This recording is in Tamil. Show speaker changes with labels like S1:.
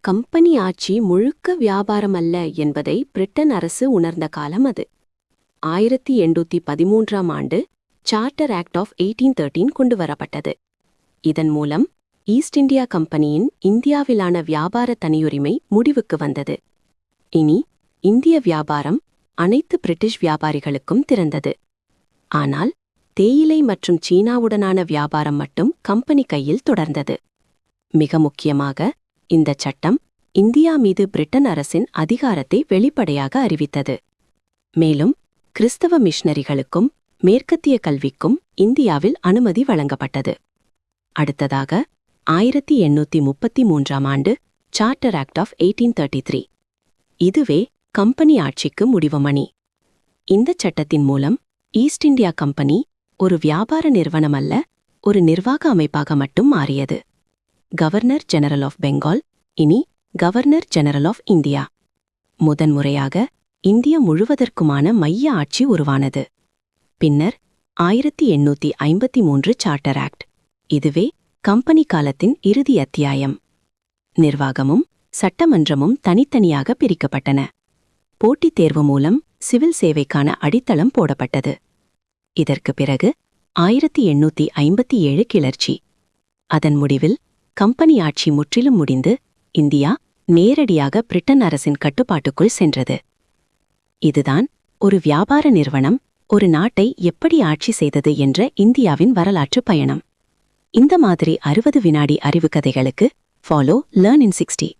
S1: கம்பெனி ஆட்சி முழுக்க வியாபாரமல்ல என்பதை பிரிட்டன் அரசு உணர்ந்த காலம் அது. 1813ஆம் ஆண்டு சார்ட்டர் ஆக்ட் ஆஃப் 1813 கொண்டுவரப்பட்டது. இதன் மூலம் ஈஸ்ட் இந்தியா கம்பெனியின் இந்தியாவிலான வியாபார தனியுரிமை முடிவுக்கு வந்தது. இனி இந்திய வியாபாரம் அனைத்து பிரிட்டிஷ் வியாபாரிகளுக்கும் திறந்தது. ஆனால் தேயிலை மற்றும் சீனாவுடனான வியாபாரம் மட்டும் கம்பெனி கையில் தொடர்ந்தது. மிக முக்கியமாக இந்த சட்டம் இந்தியா மீது பிரிட்டன் அரசின் அதிகாரத்தை வெளிப்படையாக அறிவித்தது. மேலும் கிறிஸ்தவ மிஷனரிகளுக்கும் மேற்கத்திய கல்விக்கும் இந்தியாவில் அனுமதி வழங்கப்பட்டது. அடுத்ததாக 1833ஆம் ஆண்டு சார்ட்டர் ஆக்ட் ஆஃப் 1833. இதுவே கம்பெனி ஆட்சிக்கு முடிவுமணி. இந்த சட்டத்தின் மூலம் ஈஸ்ட் இந்தியா கம்பெனி ஒரு வியாபார நிறுவனம் அல்ல, ஒரு நிர்வாக அமைப்பாக மட்டும் மாறியது. கவர்னர் ஜெனரல் ஆஃப் பெங்கால் இனி கவர்னர் ஜெனரல் ஆஃப் இந்தியா. முதன்முறையாக இந்தியா முழுவதற்குமான மைய ஆட்சி உருவானது. பின்னர் 1853 சார்ட்டர் ஆக்ட். இதுவே கம்பெனி காலத்தின் இறுதி அத்தியாயம். நிர்வாகமும் சட்டமன்றமும் தனித்தனியாக பிரிக்கப்பட்டன. போட்டித் தேர்வு மூலம் சிவில் சேவைக்கான அடித்தளம் போடப்பட்டது. இதற்கு பிறகு 1857 கிளர்ச்சி. அதன் முடிவில் கம்பெனி ஆட்சி முற்றிலும் முடிந்து இந்தியா நேரடியாக பிரிட்டன் அரசின் கட்டுப்பாட்டுக்குள் சென்றது. இதுதான் ஒரு வியாபார நிறுவனம் ஒரு நாட்டை எப்படி ஆட்சி செய்தது என்ற இந்தியாவின் வரலாற்று பயணம். இந்த மாதிரி 60 வினாடி அறிவு கதைகளுக்கு ஃபாலோ லேர்ன் இன் 60.